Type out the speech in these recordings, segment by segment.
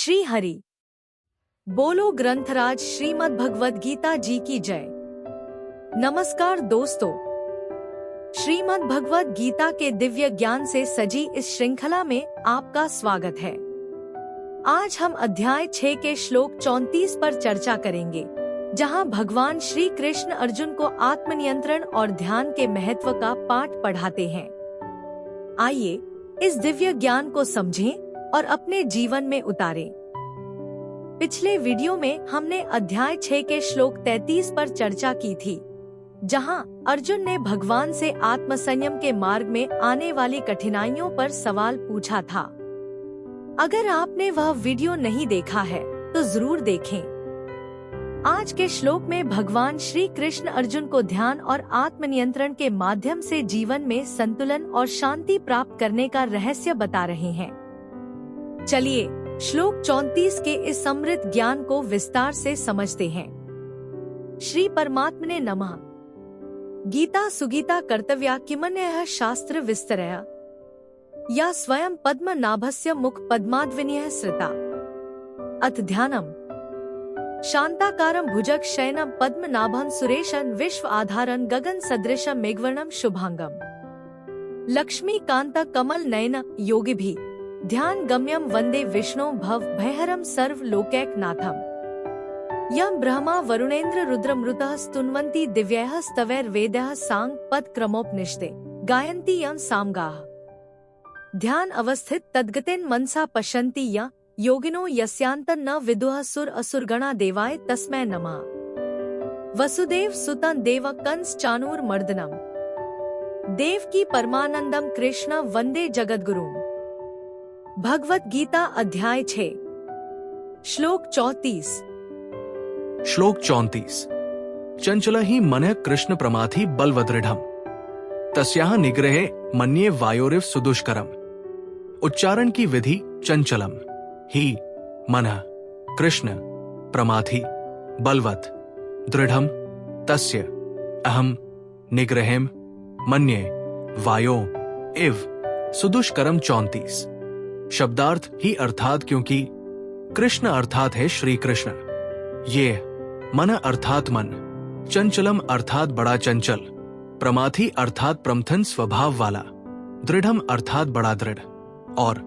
श्री हरि बोलो ग्रंथराज श्रीमद् भगवद गीता जी की जय। नमस्कार दोस्तों, श्रीमद् भगवद गीता के दिव्य ज्ञान से सजी इस श्रृंखला में आपका स्वागत है। आज हम अध्याय 6 के श्लोक 34 पर चर्चा करेंगे, जहां भगवान श्री कृष्ण अर्जुन को आत्मनियंत्रण और ध्यान के महत्व का पाठ पढ़ाते हैं। आइए इस दिव्य ज्ञान को समझें और अपने जीवन में उतारें। पिछले वीडियो में हमने अध्याय 6 के श्लोक 33 पर चर्चा की थी, जहां अर्जुन ने भगवान से आत्मसंयम के मार्ग में आने वाली कठिनाइयों पर सवाल पूछा था। अगर आपने वह वीडियो नहीं देखा है तो जरूर देखें। आज के श्लोक में भगवान श्री कृष्ण अर्जुन को ध्यान और आत्मनियंत्रण के माध्यम से जीवन में संतुलन और शांति प्राप्त करने का रहस्य बता रहे हैं। चलिए श्लोक 34 के इस समृद्ध ज्ञान को विस्तार से समझते हैं। श्री परमात्मने नमः। गीता सुगीता कर्तव्या किमन्यः शास्त्र विस्तरया या स्वयं पद्म नाभस्य मुख पद्माद्विनीयः श्रिता। अथ ध्यानम्। शांताकारं भुजग शयनं पद्मनाभं सुरेशं विश्व आधारं गगन सदृशं मेघवर्णं शुभांगम। लक्ष्मी कांत कमल नयन योगिभिः ध्यान गम्यम वंदे विष्णु भव भयहरम सर्व लोकैकनाथम। यम ब्रह्मा वरुणेन्द्र रुद्रमृतः स्तुन्वन्ति दिव्यैः स्तवैर्वेदैः सांग पद क्रमोपनिषदे गायन्ति यं सामगाः। ध्यान अवस्थित तद्गतेन मनसा पश्यन्ति या योगिनो यस्यान्तं न विदुः सुर असुरगणा देवाय तस्मै नमः। वसुदेव सुतं देव कंस चाणूर मर्दनम। देवकी परमानंदम कृष्ण वंदे जगद्गुरुम। भगवत गीता अध्याय 6 श्लोक 34। श्लोक 34। चंचल ही मनः कृष्ण प्रमाथि बलवदृढ़म् तस्याः निग्रहे मन्ये वायोरिव सुदुष्करम्। उच्चारण की विधि चंचलम ही मनः कृष्ण प्रमाथि बलवत् दृढ़म् तस्य अहम निग्रहेम मन्ये वायो इव सुदुष्करम। 34। शब्दार्थ ही अर्थात क्योंकि कृष्ण अर्थात है श्री कृष्ण। ये मन अर्थात मन, चंचलम अर्थात बड़ा चंचल, प्रमाथि अर्थात प्रमथन स्वभाव वाला, दृढ़म अर्थात बड़ा दृढ़ और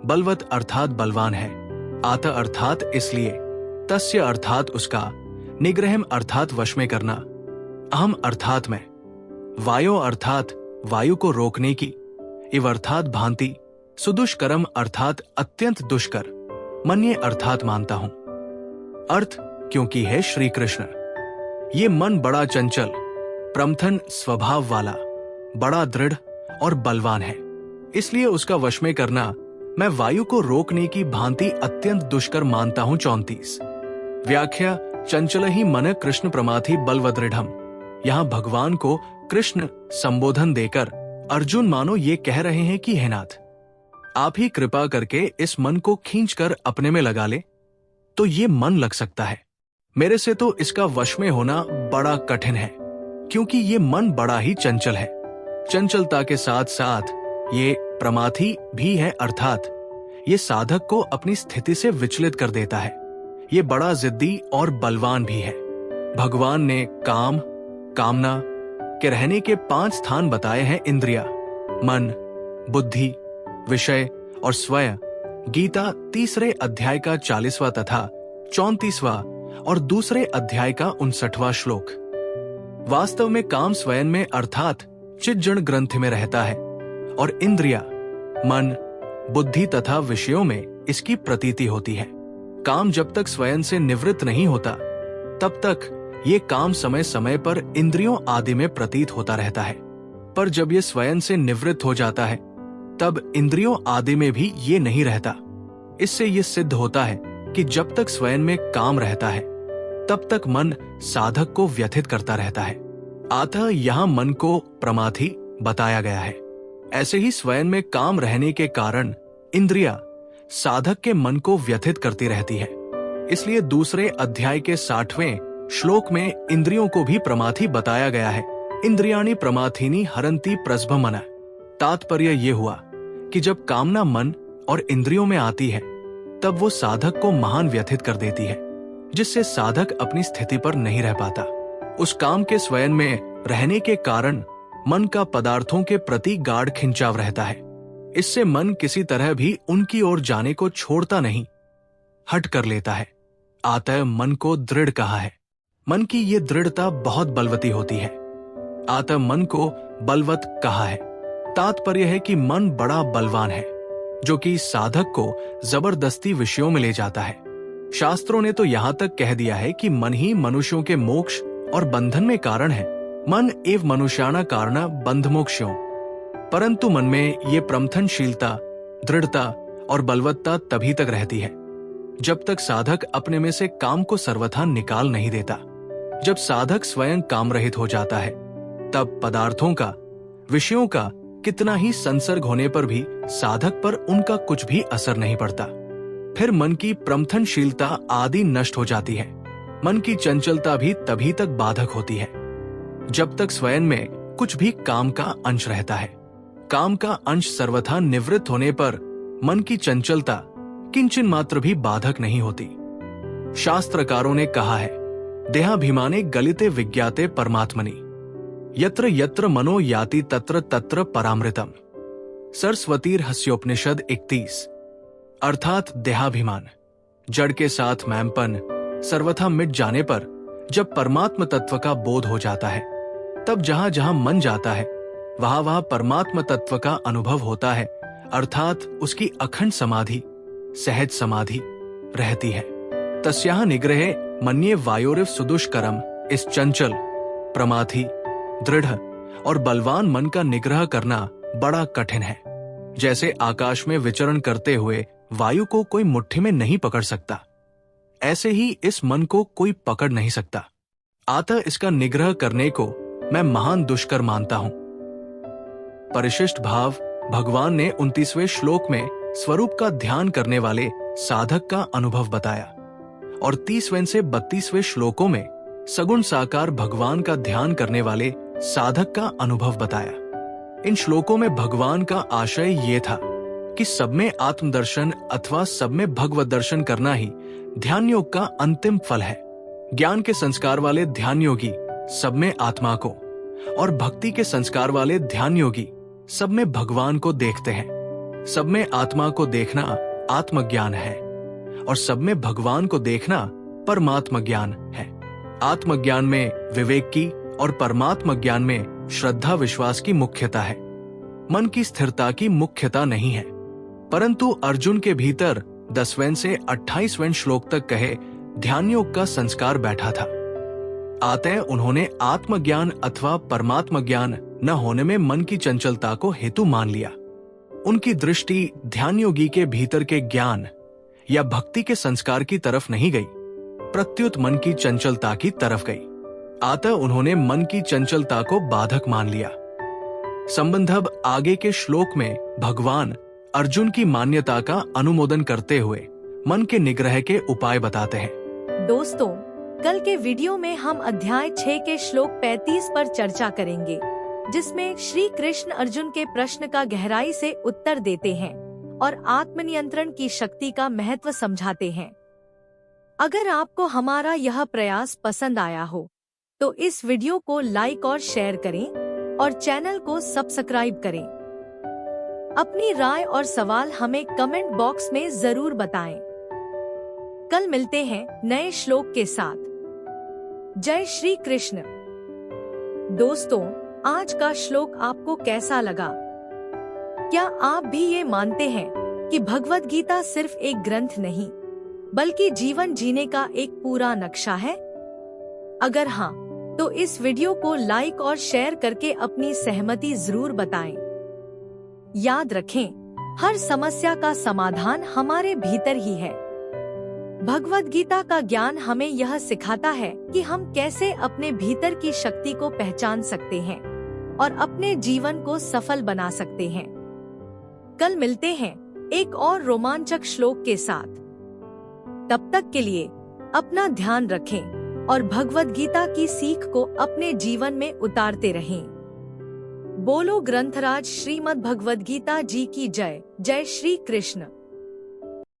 बलवत अर्थात बलवान है। आत अर्थात इसलिए, तस्य अर्थात उसका, निग्रहम अर्थात वश में करना, अहम अर्थात मैं, वायो अर्थात वायु को रोकने की, इव अर्थात भांति, सुदुष्करम अर्थात अत्यंत दुष्कर, मन्ये अर्थात मानता हूं। अर्थ क्योंकि है श्री कृष्ण। ये मन बड़ा चंचल, प्रमथन स्वभाव वाला, बड़ा दृढ़ और बलवान है, इसलिए उसका वश में करना मैं वायु को रोकने की भांति अत्यंत दुष्कर मानता हूं। 34। व्याख्या चंचल ही मन कृष्ण प्रमाथि बलवदृढ़म्। यहाँ भगवान को कृष्ण संबोधन देकर अर्जुन मानो ये कह रहे हैं कि हे नाथ, आप ही कृपा करके इस मन को खींचकर अपने में लगा ले तो ये मन लग सकता है। मेरे से तो इसका वश में होना बड़ा कठिन है, क्योंकि ये मन बड़ा ही चंचल है। चंचलता के साथ साथ ये प्रमाथि भी है, अर्थात ये साधक को अपनी स्थिति से विचलित कर देता है। ये बड़ा जिद्दी और बलवान भी है। भगवान ने काम, कामना के रहने के 5 स्थान बताए हैं। इंद्रिया, मन, बुद्धि, विषय और स्वयं। गीता 3 अध्याय का 40वां तथा 34वां और दूसरे अध्याय का 59वां श्लोक। वास्तव में काम स्वयं में अर्थात चिज्जड़ ग्रंथि में रहता है और इंद्रिया, मन, बुद्धि तथा विषयों में इसकी प्रतीति होती है। काम जब तक स्वयं से निवृत्त नहीं होता तब तक ये काम समय समय पर इंद्रियों आदि में प्रतीत होता रहता है, पर जब ये स्वयं से निवृत्त हो जाता है तब इंद्रियों आदि में भी ये नहीं रहता। इससे ये सिद्ध होता है कि जब तक स्वयं में काम रहता है तब तक मन साधक को व्यथित करता रहता है। अतः यहाँ मन को प्रमाथि बताया गया है। ऐसे ही स्वयं में काम रहने के कारण इंद्रिया साधक के मन को व्यथित करती रहती है। इसलिए दूसरे अध्याय के 60वें श्लोक में इंद्रियों को भी प्रमाथि बताया गया है। इंद्रियाणि प्रमाथिनी हरंती प्रस्भमन। तात्पर्य ये हुआ कि जब कामना मन और इंद्रियों में आती है तब वो साधक को महान व्यथित कर देती है, जिससे साधक अपनी स्थिति पर नहीं रह पाता। उस काम के स्वयं में रहने के कारण मन का पदार्थों के प्रति गाढ़ खिंचाव रहता है। इससे मन किसी तरह भी उनकी ओर जाने को छोड़ता नहीं, हट कर लेता है। अतः मन को दृढ़ कहा है। मन की ये दृढ़ता बहुत बलवती होती है, अतः मन को बलवत कहा है। तात्पर्य है कि मन बड़ा बलवान है, जो कि साधक को जबरदस्ती विषयों में ले जाता है। शास्त्रों ने तो यहाँ तक कह दिया है कि मन ही मनुष्यों के मोक्ष और बंधन में कारण है। मन एव मनुष्याणा कारण बंध मोक्षों। परंतु मन में ये प्रमथनशीलता, दृढ़ता और बलवत्ता तभी तक रहती है जब तक साधक अपने में से काम को सर्वथा निकाल नहीं देता। जब साधक स्वयं काम रहित हो जाता है, तब पदार्थों का, विषयों का कितना ही संसर्ग होने पर भी साधक पर उनका कुछ भी असर नहीं पड़ता। फिर मन की प्रमथनशीलता आदि नष्ट हो जाती है। मन की चंचलता भी तभी तक बाधक होती है जब तक स्वयं में कुछ भी काम का अंश रहता है। काम का अंश सर्वथा निवृत्त होने पर मन की चंचलता किंचन मात्र भी बाधक नहीं होती। शास्त्रकारों ने कहा है, देहाभिमाने गलिते विज्ञाते परमात्मनि, यत्र यत्र मनो याति तत्र तत्र परामृतम। सरस्वती रहस्योपनिषद 31। अर्थात देहाभिमान, जड़ के साथ मैंपन सर्वथा मिट जाने पर जब परमात्म तत्व का बोध हो जाता है, तब जहां जहां मन जाता है वहां वहां परमात्म तत्व का अनुभव होता है, अर्थात उसकी अखंड समाधि, सहज समाधि रहती है। तस्याह निग्रहे मन्ये वायोरिव सुदुष्करम। इस चंचल, प्रमाथी, दृढ़ और बलवान मन का निग्रह करना बड़ा कठिन है। जैसे आकाश में विचरण करते हुए वायु को कोई मुट्ठी में नहीं पकड़ सकता, ऐसे ही इस मन को कोई पकड़ नहीं सकता। अतः इसका निग्रह करने को मैं महान दुष्कर मानता हूं। परिशिष्ट भाव भगवान ने 29वें श्लोक में स्वरूप का ध्यान करने वाले साधक का अनुभव बताया और 30वें से 32वें श्लोकों में सगुण साकार भगवान का ध्यान करने वाले साधक का अनुभव बताया। इन श्लोकों में भगवान का आशय ये था कि सब में आत्मदर्शन अथवा सब में भगवत दर्शन करना ही ध्यान योग का अंतिम फल है। ज्ञान के संस्कार वाले ध्यान योगी सब में आत्मा को और भक्ति के संस्कार वाले ध्यान योगी सब में भगवान को देखते हैं। सब में आत्मा को देखना आत्मज्ञान है और सब में भगवान को देखना परमात्म ज्ञान है। आत्मज्ञान में विवेक की और परमात्म ज्ञान में श्रद्धा विश्वास की मुख्यता है। मन की स्थिरता की मुख्यता नहीं है। परंतु अर्जुन के भीतर 10वें से 28वें श्लोक तक कहे ध्यान योग का संस्कार बैठा था। अतः उन्होंने आत्मज्ञान अथवा परमात्म ज्ञान न होने में मन की चंचलता को हेतु मान लिया। उनकी दृष्टि ध्यान योगी के भीतर के ज्ञान या भक्ति के संस्कार की तरफ नहीं गई, प्रत्युत मन की चंचलता की तरफ गई। अतः उन्होंने मन की चंचलता को बाधक मान लिया। संबंधब आगे के श्लोक में भगवान अर्जुन की मान्यता का अनुमोदन करते हुए मन के निग्रह के उपाय बताते हैं। दोस्तों, कल के वीडियो में हम अध्याय 6 के श्लोक 35 पर चर्चा करेंगे, जिसमें श्री कृष्ण अर्जुन के प्रश्न का गहराई से उत्तर देते हैं और आत्मनियंत्रण की शक्ति का महत्व समझाते हैं। अगर आपको हमारा यह प्रयास पसंद आया हो, तो इस वीडियो को लाइक और शेयर करें और चैनल को सब्सक्राइब करें। अपनी राय और सवाल हमें कमेंट बॉक्स में जरूर बताएं। कल मिलते हैं नए श्लोक के साथ। जय श्री कृष्ण। दोस्तों, आज का श्लोक आपको कैसा लगा? क्या आप भी ये मानते हैं कि भगवद गीता सिर्फ एक ग्रंथ नहीं, बल्कि जीवन जीने का एक पूरा नक्शा है? अगर हाँ, तो इस वीडियो को लाइक और शेयर करके अपनी सहमति जरूर बताएं। याद रखें, हर समस्या का समाधान हमारे भीतर ही है। भगवद गीता का ज्ञान हमें यह सिखाता है कि हम कैसे अपने भीतर की शक्ति को पहचान सकते हैं और अपने जीवन को सफल बना सकते हैं। कल मिलते हैं एक और रोमांचक श्लोक के साथ। तब तक के लिए अपना ध्यान रखें और भगवद गीता की सीख को अपने जीवन में उतारते रहें। बोलो ग्रंथराज श्रीमद् भगवद गीता जी की जय। जय श्री कृष्ण।